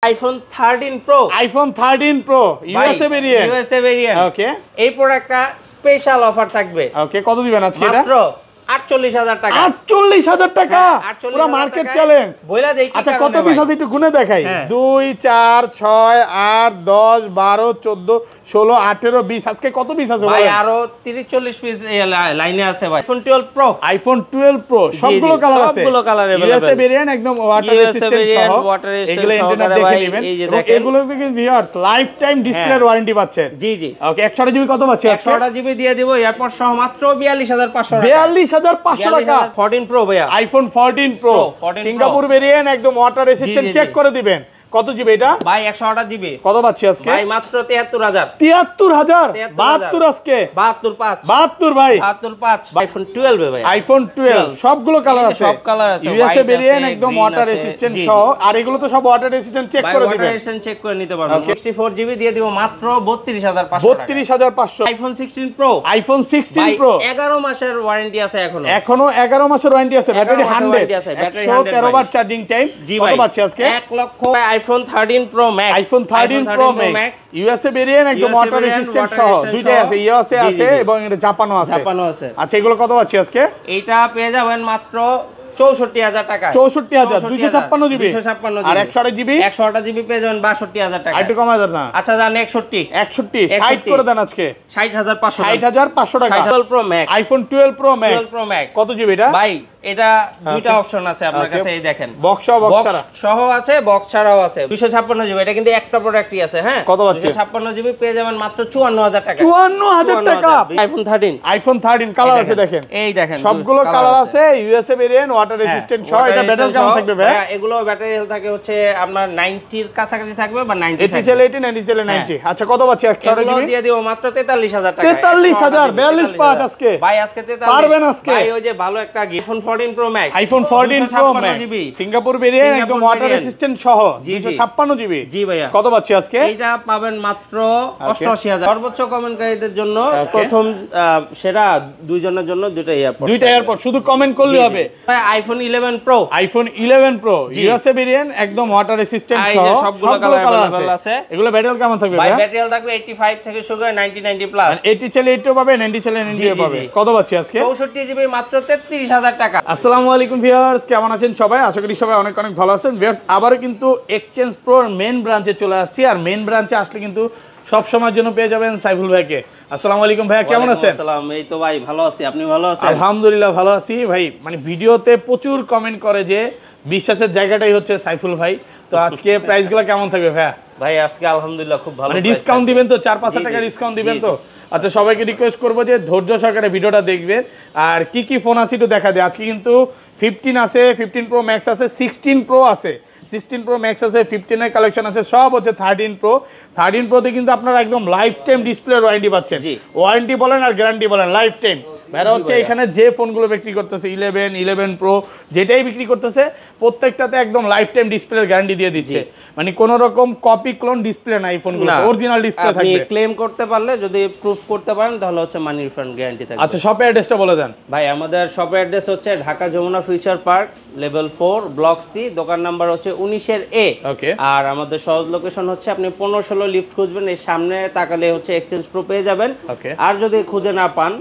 IPhone 13 pro. IPhone 13 pro USA variant. USA variant. Okay. এই প্রোডাক্টটা special offer থাকবে। ওকে, কত দিবেন আজকে এটা? মাত্র 48,000 টাকা। 48,000 টাকা পুরো মার্কেট চ্যালেঞ্জ। বইলা দেই কি? আচ্ছা, কত পিস আছে একটু গুনে দেখাই। 2 4 6 8 10 12 14 16 18 20 আজকে কত পিস আছে ভাই? আরো 30-40 পিস লাইনে আছে ভাই। IPhone 12 pro. আইফোন 12 প্রো সবগুলো কালার আছে। সবগুলো কালার अवेलेबल। ইউএসএ ভেরিয়েন্ট একদম ওয়াটার রেজিস্ট্যান্ট সহ। এগুলো ইন্টারনেট দেখে নেবেন। এগুলো থেকে viewers life time display warranty পাচ্ছেন। জি জি। ওকে, 128 জিবি কত পাচ্ছি আজকে? 128 জিবি দিয়ে দেব এয়ারপড সহ মাত্র 42,500 টাকা। 42,500 টাকা। 14 প্রো ভাইয়া। আইফোন 14 প্রো সিঙ্গাপুর ভেরিয়েন্ট একদম ওয়াটার রেজিস্ট্যান্ট চেক করে দিবেন। কত জিবি এটা? ভাই 128 জিবি। কত পাচ্ছি আজকে? ভাই মাত্র 73,000। 73,000 72 আজকে 72.5 72 ভাই 72.5 আইফোন 12 ভাই। আইফোন 12 সবগুলো কালার আছে। সব কালার আছে। ইউএসএ ভেরিয়েন্ট একদম ওয়াটার রেজিস্ট্যান্ট সহ। আর এগুলো তো সব ওয়াটার রেজিস্ট্যান্ট চেক করে দিবেন। ওয়াটার রেজিস্ট্যান্ট চেক করে নিতে পারবেন। 64 জিবি দিয়ে দিব মাত্র 32,500 টাকা। 32,500। IPhone 16 pro. আইফোন 16 প্রো 11 মাসের ওয়ারেন্টি আছে এখনো 11 মাসের ওয়ারেন্টি আছে। Battery 100 terawatt charging time. কত পাচ্ছি আজকে? 1 lakh. IPhone 13 pro max. IPhone 13 pro max USA variant একদম ওয়াটার রেজিস্ট্যান্ট সহ। দুইটাই আছে, ইউএসএ আছে এবং এটা জাপানও আছে। আচ্ছা, এগুলো কত পাচ্ছি আজকে? এইটা পেয়ে যাবেন মাত্র 64,000 টাকা। 64,000 256 জিবি। 256 আর 128 জিবি? 128 জিবি পেয়ে যাবেন 62,000 টাকা। একটু কমায় দেন না। আচ্ছা জান 61 60 করে দেন আজকে। 60,500 60,500 টাকা। 12 pro max. IPhone 12 pro max. 12 pro max কত জিবি এটা? ভাই এটা দুইটা অপশন আছে আপনার কাছে, এই দেখেন। বক্স ছাড়া সহ আছে, বক্স ছাড়াও আছে। 256 জিবি। এটা কিন্তু একটা প্রোডাক্টই আছে। হ্যাঁ, কত পাচ্ছি? 256 জিবি পেয়ে যাবেন মাত্র 54,000 টাকা। 54,000 টাকা। আইফোন 13 কালার আছে দেখেন। এই দেখেন সবগুলো কালার আছে। ইউএসএ ভেরিয়েন্ট ওয়াটার রেজিস্ট্যান্ট সহ। এটা ব্যাটারি কেমন থাকবে ভাই? এগুলো ব্যাটারি হেলথ থাকে হচ্ছে আপনার 90 এর কাছাকাছি থাকবে বা 90 80 চলে 80 90 চলে 90। আচ্ছা, কত পাচ্ছি? 128 জিবি দিয়ে দিব মাত্র 43,000 টাকা। 43,000 42.5 আজকে ভাই আজকে 43 পারবেন আজকে। ভাই ওই যে ভালো একটা iPhone 14 pro max. IPhone 14 pro max Singapore variant একদম ওয়াটার রেজিস্ট্যান্ট সহ 256 জিবি। জি ভাইয়া। কত পাচ্ছি আজকে? এটা পাবেন মাত্র 88,000। সর্বোচ্চ কমেন্টকারীদের জন্য প্রথম সেরা দুইজনের জন্য দুইটা এয়ারপড শুধু কমেন্ট করলে হবে। ভাই iPhone 11 pro. IPhone 11 pro USA variant একদম ওয়াটার রেজিস্ট্যান্ট সহ। সবগুলো কালার अवेलेबल আছে। এগুলো ব্যাটারি কেমন থাকবে ভাই? ব্যাটারি থাকবে 85 থেকে শুরু করে 90 প্লাস। 80 চলে 80 পাবে, 90 চলে 90 পাবে। কত পাচ্ছি আজকে? 64 জিবি মাত্র 33,000 টাকা। আসসালামু আলাইকুম ভিউয়ার্স, কেমন আছেন সবাই? আশা করি সবাই অনেক অনেক ভালো আছেন। ভিউয়ার্স, আবারও কিন্তু এক্সচেঞ্জ প্রোর মেইন ব্রাঞ্চে চলে আসছি। আর মেইন ব্রাঞ্চে আসলে কিন্তু সব সময়ের জন্য পেয়ে যাবেন সাইফুল ভাইকে। আসসালামু আলাইকুম ভাইয়া, কেমন আছেন? আসসালাম, এই তো ভাই ভালো আছি, আপনি ভালো আছেন? আলহামদুলিল্লাহ ভালো আছি ভাই। মানে ভিডিওতে প্রচুর কমেন্ট করে যে বিশ্বাসের জায়গাটাই হচ্ছে সাইফুল ভাই। তো আজকে প্রাইসগুলো কেমন থাকবে ভাইয়া? ভাই আজকে আলহামদুলিল্লাহ খুব ভালো। মানে ডিসকাউন্ট দিবেন তো? 4-5 টাকা ডিসকাউন্ট দিবেন তো? আচ্ছা, সবাইকে রিকোয়েস্ট করবো যে ধৈর্য সহকারে ভিডিওটা দেখবেন। আর কি কি ফোন আছে একটু দেখা দেয়। আজকে কিন্তু 15 আছে, 15 প্রো ম্যাক্স আছে, 16 প্রো আছে, 16 প্রো ম্যাক্স আছে, 15 এর কালেকশন আছে, সব হচ্ছে 13 প্রো। 13 প্রোতে কিন্তু আপনারা একদম লাইফ টাইম ডিসপ্লে ওয়ারেন্টি পাচ্ছেন। ওয়ারেন্টি বলেন আর গ্যারান্টি বলেন, লাইফ টাইম। ভাইরা হচ্ছে এখানে যে ফোনগুলো বিক্রি করতেছে 11, 11 প্রো যেটাই বিক্রি করতেছে প্রত্যেকটাতে একদম লাইফ টাইম ডিসপ্লের গ্যারান্টি দিয়ে দিচ্ছে। মানে কোন রকম কপি ক্লোন ডিসপ্লে নাই, ফোনগুলো অরিজিনাল ডিসপ্লে থাকবে। আপনি ক্লেম করতে পারলে, যদি প্রুফ করতে পারেন, তাহলে হচ্ছে মানি রিফান্ড গ্যারান্টি থাকবে। আচ্ছা, শপের অ্যাড্রেসটা বলে দেন ভাই। আমাদের শপের অ্যাড্রেস হচ্ছে Dhaka Jamuna future park level 4 block C, দোকান নাম্বার হচ্ছে 19 এর এ। ওকে। আর আমাদের সহজ লোকেশন হচ্ছে আপনি 15-16 লিফট খুঁজবেন, এই সামনে তাকালে হচ্ছে এক্সচেঞ্জ প্রো পেয়ে যাবেন। ওকে। আর যদি খুঁজে না পান,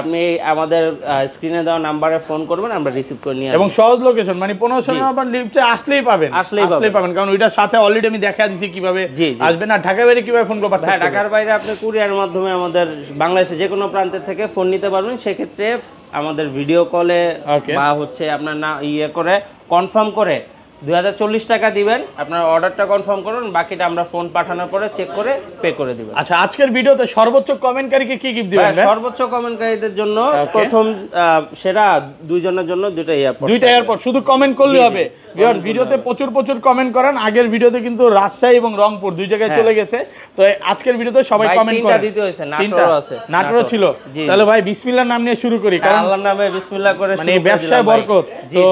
আপনি আমাদের স্ক্রিনে দেওয়া নাম্বারে ফোন করবেন, আমরা রিসিভ করে নিয়ে আসব। এবং সহজ লোকেশন মানে 15 নম্বর লিফটে আসলেই পাবেন, আসলেই পাবেন। কারণ ওইটার সাথে অলরেডি আমি দেখা দিয়েছি কিভাবে আসবেন। আর ঢাকার বাইরে কিভাবে ফোন করবেন? হ্যাঁ, ঢাকার বাইরে আপনি কুরিয়ারের মাধ্যমে আমাদের বাংলাদেশে যে কোনো প্রান্তের থেকে ফোন নিতে পারবেন। সেক্ষেত্রে আমাদের ভিডিও কলে বা হচ্ছে আপনার না করে কনফার্ম করে 2040 টাকা দিবেন, আপনার অর্ডারটা কনফার্ম করুন, বাকিটা আমরা ফোন পাঠানোর পরে চেক করে পে করে দিবেন। আচ্ছা, আজকের ভিডিওতে সর্বোচ্চ কমেন্টকারীকে কি গিফট দিবেন? সর্বোচ্চ কমেন্টকারীদের জন্য প্রথম সেরা দুইজনের জন্য দুইটা এয়ারপড। শুধু কমেন্ট করলে হবে। ভিডিওতে প্রচুর কমেন্ট করেন। আগের ভিডিওতে কিন্তু রাজশাহী এবং রংপুর দুই জায়গায় চলে গেছে। তো আজকের ভিডিওতে সবাই কমেন্ট করেন। দিতে হয়েছে, নাটোরও আছে, নাটোরও ছিল। তাহলে ভাই বিসমিল্লাহর নাম নিয়ে শুরু করি, কারণ আল্লাহর নামে বিসমিল্লাহ করে মানে ব্যবসায় বরকত। তো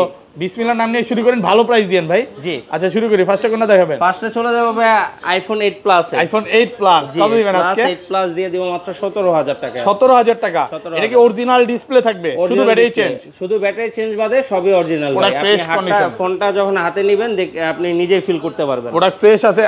বিসমিল্লাহ নাম নিয়ে শুরু করেন, ভালো প্রাইস দিয়েন ভাই। জি আচ্ছা শুরু করি, ফার্স্টে কোনটা দেখাবেন? ফার্স্টে চলে যাব ভাই আইফোন 8 প্লাস। আইফোন 8 প্লাস কত দিবেন আজকে? 8 প্লাস দিয়ে দিব মাত্র 17000 টাকা। 17000 টাকা। এটা কি অরিজিনাল ডিসপ্লে থাকবে? শুধু ব্যাটারি চেঞ্জ? শুধু ব্যাটারি চেঞ্জ বাদে সবই অরিজিনাল ভাই। আপনি ফোনটা যখন হাতে নেবেন আপনি নিজেই ফিল করতে পারবেন প্রোডাক্ট ফ্রেশ আছে।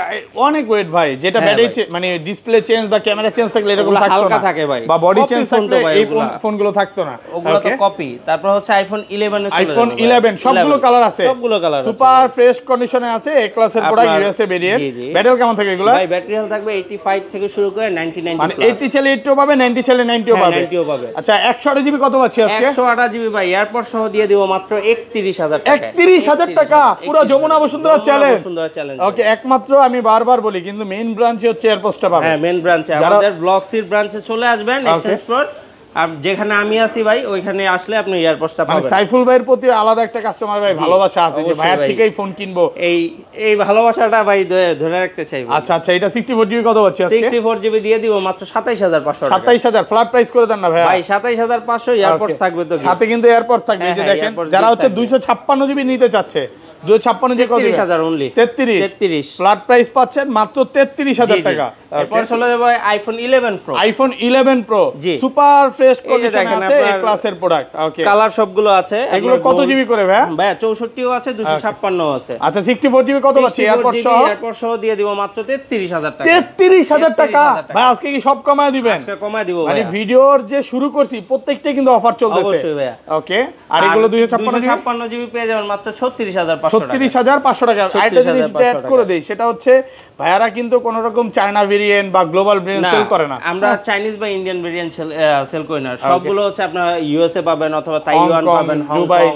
অনেক ওয়েট ভাই, যেটা ব্যাটারি মানে ডিসপ্লে চেঞ্জ বা ক্যামেরা চেঞ্জ থাকলে এরকম থাকতো না, হালকা থাকে ভাই, বা বডি চেঞ্জ থাকলে এই ফোনগুলো থাকতো না, ওগুলো তো কপি। তারপর হচ্ছে আইফোন 11 এ চলে আইফোন 11 সবগুলো কালার আছে, সবগুলো কালার আছে, সুপার ফ্রেশ কন্ডিশনে আছে, এ ক্লাসের প্রোডাক্ট, ইউএসএ ভেরিয়েন্ট। ব্যাটারি কেমন থাকে এগুলো? ভাই ব্যাটারি হেলথ থাকবে 85 থেকে শুরু করে 99 মানে 80 চলে 80ও পাবে, 90 চলে 90ও পাবে। আচ্ছা 128 জিবি কত পাচ্ছি আজকে? 128 জিবি ভাই এয়ারপড সহ দিয়ে দিব মাত্র 31000 টাকা। 31000 টাকা পুরো Jamuna Bashundhara challenge. Challenge okay, একমাত্র আমি বারবার বলি কিন্তু মেইন ব্রাঞ্চে হচ্ছে এয়ারপডসটা পাবে। হ্যাঁ মেইন ব্রাঞ্চে, আমাদের ব্লকসির ব্রাঞ্চে চলে আসবেন এক্সচেঞ্জ ফ্লোর। আর যেখানে আমি আছি ভাই ওইখানে আসলে আপনি এয়ারপডসটা পাবেন। মানে সাইফুল ভাইয়ের প্রতি আলাদা একটা কাস্টমার ভাই ভালোবাসা আছে যে ভাইয়ের থেকেই ফোন কিনবো, এই ভালোবাসাটা ভাই ধরে রাখতে চাইবো। আচ্ছা আচ্ছা, এটা 64 জিবি কত পাচ্ছি আজকে? 64 জিবি দিয়ে দিব মাত্র 27500 টাকা। 27000 ফ্ল্যাট প্রাইস করে দেন না ভাই। ভাই 27500 এয়ারপডস থাকবে তো, সাথে কিন্তু এয়ারপডস থাকবে। এই যে দেখেন যারা হচ্ছে 256 জিবি নিতে চাচ্ছে, 256 জিবি কত? 33000 অনলি। 33 ফ্ল্যাট প্রাইস পাচ্ছেন মাত্র 33000 টাকা। এরপর চলে যাব iPhone 11 pro. IPhone 11 pro super fresh কন্ডিশনে আছে, এই ক্লাসের প্রোডাক্ট। ওকে, কালার সবগুলো আছে। এগুলো কত জিবি করে ভাই? ভাই 64ও আছে, 256ও আছে। আচ্ছা 64 জিবি কত পাচ্ছি এয়ারপড সহ দিয়ে দিব মাত্র 33000 টাকা। 33000 টাকা ভাই, আজকে কি সব কমায় দিবেন? আজকে কমায় দিব ভাই। মানে ভিডিওর যে শুরু করছি প্রত্যেকটাই কিন্তু অফার চলতেছে। অবশ্যই ভাই। ওকে, আর এগুলো 256 জিবি পেয়ে যাবেন মাত্র 36500 টাকা। 36500 টাকা। আরেকটা জিনিস অ্যাড করে দেই, সেটা হচ্ছে ভাইয়ারা কিন্তু কোনো রকম চায়না ভেরিয়েন্ট বা গ্লোবাল ভেরিয়েন্ট সেল করে না। আমরা চাইনিজ বা ইন্ডিয়ান ভেরিয়েন্ট সেল করি না। সবগুলো হচ্ছে আপনার ইউএসএ পাবেন অথবা তাইওয়ান পাবেন, দুবাই,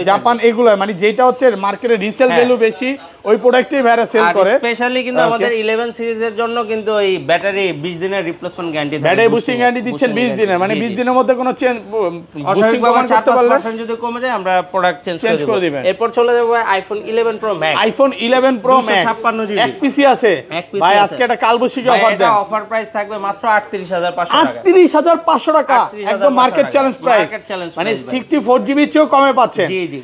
জাপান এগুলো মানে যেটা হচ্ছে মার্কেটে রিসেল ভ্যালু বেশি ওই প্রোডাক্টই ভাইয়ারা সেল করে। স্পেশালি কিন্তু আমাদের 11 সিরিজের জন্য কিন্তু এই ব্যাটারি 20 দিনের রিপ্লেসমেন্ট গ্যারান্টি থাকে। ব্যাটারি বুস্টিং গ্যারান্টি দিচ্ছেন 20 দিনের, মানে 20 দিনের মধ্যে কোনো চেঞ্জ বুস্টিং কমান করতে পারলে 4% যদি কমে যায় আমরা প্রোডাক্ট চেঞ্জ করে দেব। এরপর চলে যাব iPhone 11 pro max. IPhone 11 pro max 256 GB এক পিসি আছে ভাই। আজকে একটা কালবৈশাখী অফার দেন। এটা অফার প্রাইস থাকবে মাত্র 38500 টাকা। 38500 টাকা একদম মার্কেট চ্যালেঞ্জ প্রাইস, মানে 64 জিবি চেয়েও কমে পাচ্ছেন। জি জি,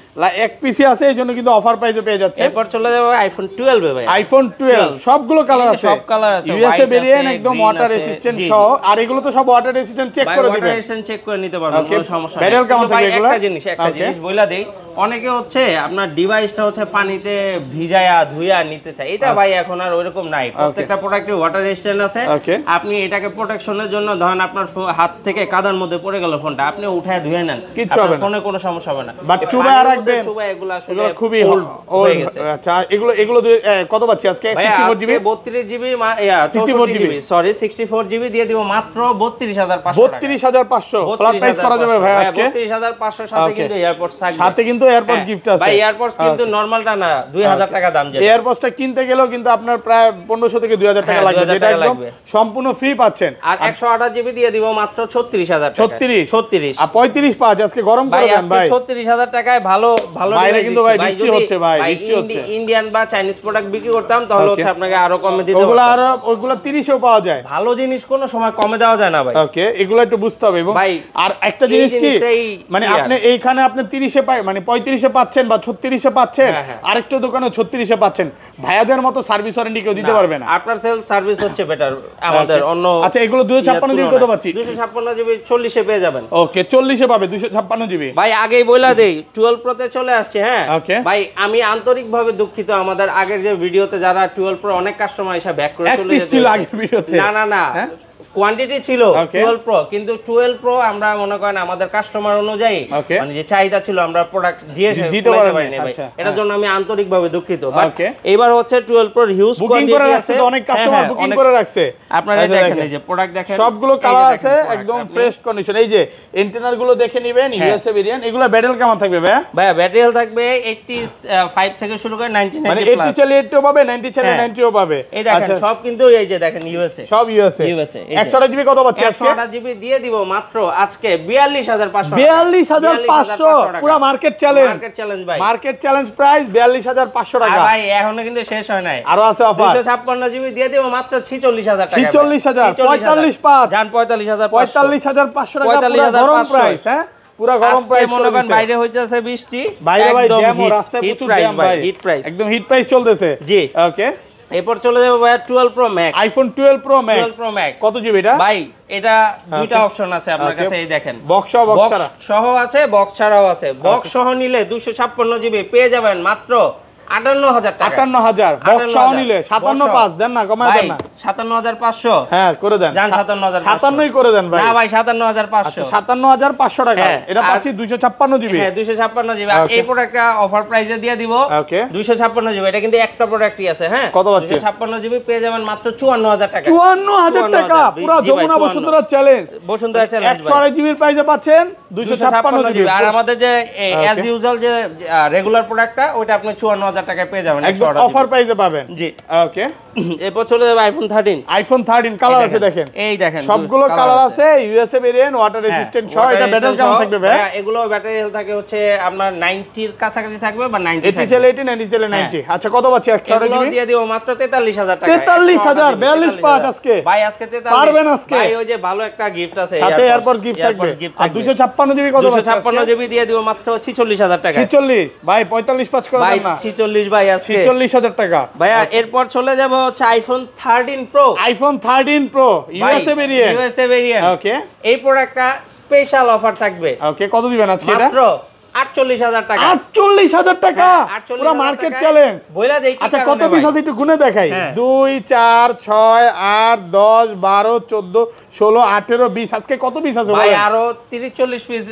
এক পিসি আছে এইজন্য কিন্তু অফার প্রাইসে পেয়ে যাচ্ছে। এরপর চলে যাব আইফোন 12 এ ভাই। আইফোন 12 সবগুলো কালার আছে, সব কালার আছে, ইউএসএ ভেরিয়েন্ট একদম ওয়াটার রেসিস্ট্যান্ট সহ। আর এগুলো তো সব ওয়াটার রেসিস্ট্যান্ট চেক করে দিবেন, ওয়াটার রেসিস্ট্যান্ট চেক করে নিতে পারবেন, কোনো সমস্যা নেই। ব্যাটারি কেমন থাকে এগুলো? একটা জিনিস বইলা দেই, অনেকে হচ্ছে আপনার ডিভাইসটা হচ্ছে পানিতে ভিজায়া ধুইয়া নিতে চায়, এটা ভাই এখন আর ওইরকম নাই। প্রত্যেকটা প্রোডাক্টে ওয়াটার রেসিস্ট্যান্ট আছে। আপনি এটাকে প্রোটেকশনের জন্য ধরেন আপনার হাত থেকে কাদার মধ্যে পড়ে গেল ফোনটা, আপনি উঠায় ধুয়ে নেন, আপনার ফোনে কোনো সমস্যা হবে না। বাট চুবায় রাখবেন, চুবায় এগুলো আসলে খুবই হয়ে গেছে। আচ্ছা এগুলো কত পাচ্ছি আজকে? 64 GB 32 GB 64 GB sorry 64 GB দিয়ে দিব মাত্র 32500 টাকা। 32500 ফ্ল্যাট প্রাইস করা যাবে ভাই আজকে। 32500 সাথে কিন্তু এয়ারপডস থাকবে, সাথে কিন্তু এয়ারপডস গিফট আছে ভাই। এয়ারপডস কিন্তু নরমালটা না, 2000 টাকা দাম যেটা। এয়ারপডসটা কিনতে গেলেও কিন্তু আপনার প্রায় 1500 থেকে 2000 টাকা লাগবে, যেটা একদম সম্পূর্ণ ফ্রি পাচ্ছেন। আর 128 জিবি দিয়ে দিব মাত্র 36000 টাকা। 36 আর 35 পাঁচ আজকে গরম করে দেন ভাই। 36000 টাকায় ভালো বাইরে কিন্তু ভাই বৃষ্টি হচ্ছে ভাই, বৃষ্টি হচ্ছে। ইন্ডিয়ান বা চাইনিজ প্রোডাক্ট বিক্রি করতাম তাহলে হচ্ছে আপনাকে আরো কমে দিতে ওগুলো আর ওগুলো 30 এও পাওয়া যায়। ভালো জিনিস কোনো সময় কমে দেওয়া যায় না ভাই। ওকে, এগুলো একটু বুঝতে হবে। এবং আর একটা জিনিস কি, মানে আপনি এইখানে আপনি 30 এ পাই, মানে 35 এ পাচ্ছেন বা 36 এ পাচ্ছেন, আরেকটা দোকানে 36 এ পাচ্ছেন। ভাইয়াদের মতো সার্ভিস ওয়ারেন্টি কেউ দিতে পারবে না। আপনার সেলফ সার্ভিস হচ্ছে বেটার আমাদের অন্য। আচ্ছা এগুলো 256 জিবি কত পাচ্ছি? 256 জিবি 40 এ পেয়ে যাবেন। ওকে 40 এ পাবে 256 জিবি। ভাই আগেই বইলা দেই 12 প্রো তে চলে আসছে। হ্যাঁ ভাই, আমি আন্তরিকভাবে দুঃখিত, আমাদের আগের যে ভিডিওতে যারা 12 প্রো অনেক কাস্টমার এসে ব্যাক করে চলে যেতে আগের ভিডিওতে না কোয়ান্টিটি ছিল 12 প্রো, কিন্তু 12 প্রো আমরা মনে করেন আমাদের কাস্টমার অনুযায়ী মানে যে চাহিদা ছিল আমরা প্রোডাক্ট দিয়ে দিতে পারিনি ভাই। এটার জন্য আমি আন্তরিকভাবে দুঃখিত। বাট এবার হচ্ছে 12 প্রোর হিউজ কোয়ান্টিটি আছে, অনেক কাস্টমার বুকিং করে রাখছে। আপনারা দেখেন এই যে প্রোডাক্ট দেখেন, সবগুলো কালার আছে একদম ফ্রেশ কন্ডিশন। এই যে এন্টেনার গুলো দেখে নেবেন, ইউএসএ ভেরিয়েন্ট। এগুলো ব্যাটারি কেমন থাকবে ভাই? ভাই ব্যাটারি হেলথ থাকবে 85 থেকে শুরু করে 99 মানে 80 চলে 80 পাবে, 90 চলে 90 ও পাবে। এই দেখেন সব কিন্তু এই যে দেখেন ইউএসএ, সব ইউএসএ। 128 জিবি কত পাচ্ছি আজকে? 128 জিবি দিয়ে দিব মাত্র আজকে 42500। 42500 পুরো মার্কেট চ্যালেঞ্জ। ভাই মার্কেট চ্যালেঞ্জ প্রাইস 42500 টাকা। ভাই এখনো কিন্তু শেষ হয় নাই, আরো আছে অফার। 256 জিবি দিয়ে দিব মাত্র 46000 টাকা। 46000 455 জান 45500 45500 টাকা পুরো গরম প্রাইস। হ্যাঁ পুরো গরম প্রাইস মনে করেন বাইরে হইতাছে বৃষ্টি, বাইরে ভাই জ্যাম, রাস্তায় প্রচুর জ্যাম ভাই, হিট প্রাইস, একদম হিট প্রাইস চলতেছে। জি ওকে, এরপর চলে যাবো ভাই 12 pro max, iPhone 12 pro max. কত জিবি এটা ভাই? এটা দুইটা অপশন আছে আপনার কাছে, এই দেখেন, বক্স সহ আছে, বক্স ছাড়াও আছে। বক্স সহ নিলে 256 জিবি পেয়ে যাবেন মাত্র 58000 টাকা। 58000 বক্স সহ নিলে 575 দেন না, কমায় দেন না। 57500 হ্যাঁ করে দেন, জান 57500, 57ই করে দেন ভাই। না ভাই 57500, 57500 টাকা। এটা পাচ্ছি 256 জিবি। হ্যাঁ 256 জিবি। আর এই প্রোডাক্টটা অফার প্রাইসে দিয়ে দিব। ওকে, 256 জিবি। এটা কিন্তু একটা প্রোডাক্টই আছে। হ্যাঁ, কত পাচ্ছি? 256 জিবি পেয়ে যাবেন মাত্র 54000 টাকা। 54000 টাকা পুরো যমুনা বসুন্ধরা চ্যালেঞ্জ, বসুন্ধরা চ্যালেঞ্জ ভাই। 128 জিবির প্রাইসে পাচ্ছেন 256 জিবি। আর আমাদের যে অ্যাজ ইউজুয়াল যে রেগুলার প্রোডাক্টটা, ওটা আপনি 54000 টাকায় পেয়ে যাবেন, একদম অফার প্রাইসে পাবেন। জি ওকে, এরপর চলে যাবে আইফোন 13। আইফোন 13 কালার আছে দেখেন, এই দেখেন সবগুলো কালার আছে, ইউএসএ ভেরিয়েন্ট, ওয়াটার রেজিস্ট্যান্ট সহ। এটা ব্যাটারি কেমন থাকবে ভাই? হ্যাঁ, এগুলো ব্যাটারি হেলথ থাকে হচ্ছে আপনার 90 এর কাছাকাছি থাকবে বা 90 80 চলে 80, 90 চলে 90। আচ্ছা কত পাচ্ছি? 128 এগুলো জিবি দিয়ে দিব মাত্র 43000 টাকা। 43000 42.5 আজকে ভাই, আজকে 43 পারবেন আজকে ভাই। ওই যে ভালো একটা গিফট আছে, সাথে এয়ারপডস গিফট থাকবে। আর 256 জিবি কত? 256 জিবি দিয়ে দিব মাত্র 46000 টাকা। 46 ভাই, 45 করে ভাই দেন না। 46 ভাই আজকে 46000 টাকা ভাইয়া। এরপর চলে যাব হচ্ছে iPhone 13 pro. IPhone 13 pro USA variant. USA variant. Okay, এই প্রোডাক্টটা স্পেশাল অফার থাকবে। ওকে, কত দিবেন আজকে এটা? মাত্র 48000 টাকা। 48000 টাকা, পুরো মার্কেট চ্যালেঞ্জ। বইলা দেই কি? আচ্ছা কত পিস আছে একটু গুনে দেখাই। 2 4 6 8 10 12 14 16 18 20 আজকে কত পিস আছে ভাই? বলেন? আরো 30 40 পিস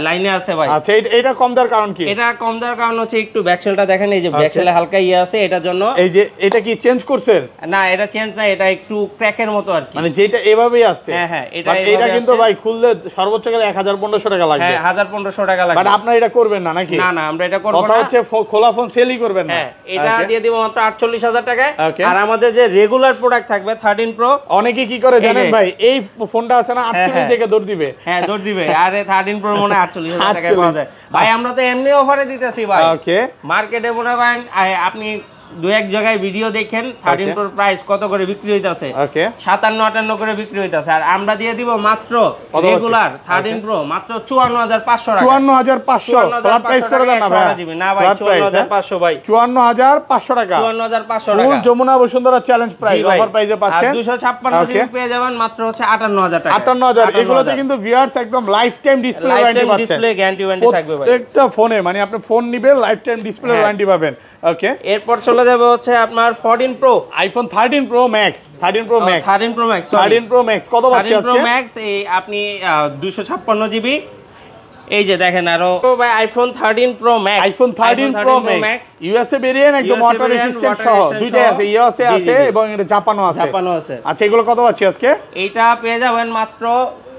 লাইনে আছে ভাই। আচ্ছা এটা কম দেওয়ার কারণ কি? এটা কম দেওয়ার কারণ হচ্ছে একটু ব্যাকসেলটা দেখেন, এই যে ব্যাকসেলে হালকা ইয়ে আছে, এটার জন্য। এই যে এটা কি চেঞ্জ করছেন? না, এটা চেঞ্জ না, এটা একটু ক্র্যাকের মতো আর কি। মানে যেটা এভাবেই আসছে। হ্যাঁ হ্যাঁ, এটা কিন্তু ভাই খুললে সর্বোচ্চ গেলে 1000-1500 টাকা লাগবে। হ্যাঁ, 1000-1500 টাকা লাগবে। বাট আপনারা এটা করবেন না নাকি? না না, আমরা এটা করব না। কথা হচ্ছে খোলা ফোন সেলই করবেন না। হ্যাঁ, এটা দিয়ে দিব মাত্র 48000 টাকায়। Okay. আর আমাদের যে রেগুলার প্রোডাক্ট থাকবে 13 প্রো, অনেকে কি করে জানেন ভাই? এই ফোনটা আছে না 48 থেকে দৌড় দিবে। হ্যাঁ দৌড় দিবে। আরে 13 প্রো মনে 48000 টাকায় পাওয়া যায় ভাই। আমরা তো এমনি অফারে দিতেছি ভাই। ওকে, মার্কেটে মনে করেন আপনি দু এক জায়গায় ভিডিও দেখেন 13 প্রোর প্রাইস কত করে বিক্রি হইতাছে। ওকে, 57-58 করে বিক্রি হইতাছে। আর আমরা দিয়ে দিব মাত্র রেগুলার 13 প্রো মাত্র 54500 টাকা। 54500 ফ্ল্যাট প্রাইস করে দেন না ভাই? না ভাই, 54500 ভাই। 54500 টাকা 54500 টাকা। Full Jamuna Bashundhara challenge price offer প্রাইসে পাচ্ছেন। 256 জিবি পেয়ে যাবেন মাত্র হচ্ছে 58000 টাকা। 58000। এগুলোতে কিন্তু ভিউয়ার্স একদম লাইফ টাইম ডিসপ্লে ওয়ারেন্টি পাচ্ছেন। ডিসপ্লে গ্যারান্টি থাকবে ভাই। প্রত্যেকটা ফোনে, মানে আপনি ফোন নিবেন লাইফ টাইম ডিসপ্লে ওয়ারেন্টি পাবেন। ওকে, এরপর চলে যাবে হচ্ছে আপনার 14 pro, iPhone 13 pro max. 13 pro max 13 pro max 13 pro max কত পাচ্ছি 13 প্রো আজকে? ম্যাক্স এই আপনি 256 জিবি। এই যে দেখেন আরো ভাই iPhone 13 pro max, iPhone 13 pro max USA variant, একদম ওয়াটার রেজিস্ট্যান্ট সহ দুইটাই আছে, ইউএসএ আছে এবং এটা জাপানও আছে। আচ্ছা এগুলো কত পাচ্ছি আজকে? এইটা পেয়ে যাবেন মাত্র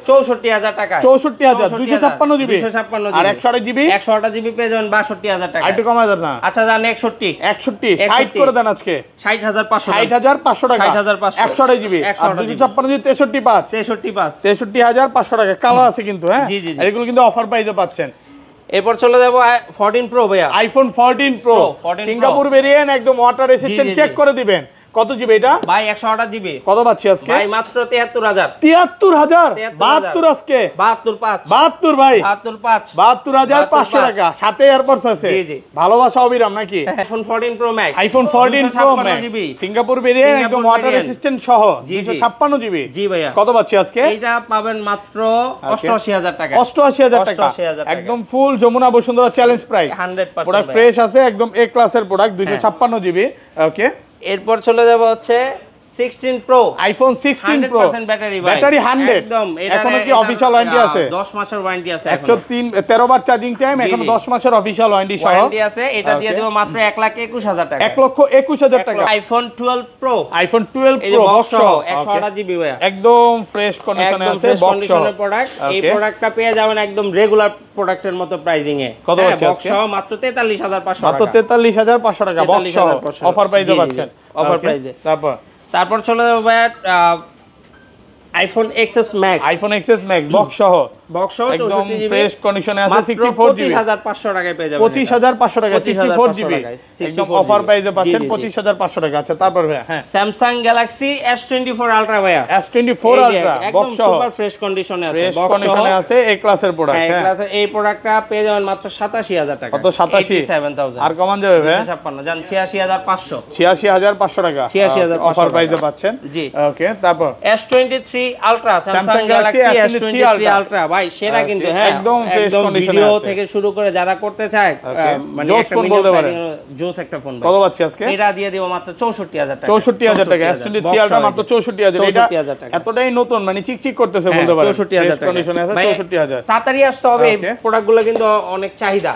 64000 টাকা। 64000 256 জিবি আর 128 জিবি 128 জিবি পেয়ে যাবেন 62000 টাকা। একটু কমায় দেন না। আচ্ছা জান 61 60 করে দেন আজকে। 60500 60500 টাকা 128 জিবি আর 256 জিবি 635 63500 টাকা। কালার আছে কিন্তু, হ্যাঁ আর এগুলো কিন্তু অফার প্রাইসে পাচ্ছেন। এরপর চলে যাব 14 প্রো ভাইয়া। আইফোন 14 প্রো সিঙ্গাপুর ভেরিয়েন্ট, একদম ওয়াটার রেজিস্ট্যান্ট, চেক করে দিবেন। কত জিবি এটা ভাই? 128 জিবি। কত পাচ্ছি আজকে ভাই? মাত্র 73000। 73000 72 আজকে 72 ভাই 72 72500 টাকা, সাথে এয়ারপডস আছে। জি জি, ভালোবাসা অবিরাম নাকি? IPhone 14 pro max, iPhone 14 pro max Singapore variant, একদম ওয়াটার রেজিস্ট্যান্ট সহ 256 জিবি। জি ভাইয়া। কত পাচ্ছি আজকে? এটা পাবেন মাত্র 88000 টাকা। 88000 টাকা একদম full Jamuna Bashundhara challenge price. 100% product fresh আছে, একদম এ ক্লাসের প্রোডাক্ট। 256 জিবি। ওকে, এরপর চলে যাব হচ্ছে 16 প্রো, আইফোন 16 প্রো 100% ব্যাটারি ভাই, ব্যাটারি 100 একদম। এখন কি অফিশিয়াল ওয়ারেন্টি আছে? 10 মাসের ওয়ারেন্টি আছে। 113 বার চার্জিং টাইম, এখন 10 মাসের অফিশিয়াল ওয়ারেন্টি সহ ওয়ারেন্টি আছে। এটা দিয়ে দেব মাত্র 1,21,000 টাকা। 1,21,000 টাকা। IPhone 12 pro, iPhone 12 pro box সহ 128 জিবি ভাই, একদম ফ্রেশ কন্ডিশনে আছে, বক্স সহ প্রোডাক্ট। এই প্রোডাক্টটা পেয়ে যাবেন একদম রেগুলার প্রোডাক্টের মতো প্রাইজিং এ। কত আছে বক্স সহ মাত্র 43500 টাকা। মাত্র 43500 টাকা বক্স সহ অফার প্রাইসে পাচ্ছেন। অফার প্রাইসে। তারপর চলে যাবো ভাই iPhone XS max, iPhone XS max box সহ, বক্স সহ একদম 64 জিবি ফ্রেশ কন্ডিশনে আছে, 64 জিবি 25500 টাকায় পেয়ে যাবেন। 25500 টাকা 64 জিবি, 64 একদম অফার প্রাইসে পাচ্ছেন 25500 টাকা। আচ্ছা তারপর ভাই হ্যাঁ, স্যামসাং গ্যালাক্সি S24 আলট্রা ভাইয়া, S24 আলট্রা একদম বক্স সহ, সুপার ফ্রেশ কন্ডিশনে আছে, ফ্রেশ বক্স কন্ডিশনে আছে, এ ক্লাসের প্রোডাক্ট। হ্যাঁ, হ্যাঁ ক্লাসে এই প্রোডাক্টটা পেয়ে যাবেন মাত্র 87000 টাকা। কত 87? 87000 আর কমান যাবে ভাই? 256 জান 86500, 86500 টাকা 86500 অফার প্রাইসে পাচ্ছেন। জি ওকে তারপর S23 ultra, Samsung Galaxy Galaxy S23 S23 ultra ভাই সেরা কিন্তু। হ্যাঁ একদম ফ্রেশ কন্ডিশনে ভিডিও আছে থেকে শুরু করে যারা করতে চায় মানে জোস একটা ফোন বলতে পারে, জোস একটা ফোন। কত পাচ্ছি আজকে? এটা দিয়ে দিব মাত্র 64000 টাকা। 64000 টাকা S23 আলট্রা মাত্র 64000। এটা 64000 টাকা, এতটাই নতুন মানে চিকচিক করতেছে বলতে পারে, 64000 টাকা কন্ডিশনে আছে 64000। তাড়াতাড়ি আসতে হবে, এই প্রোডাক্টগুলো কিন্তু অনেক চাহিদা।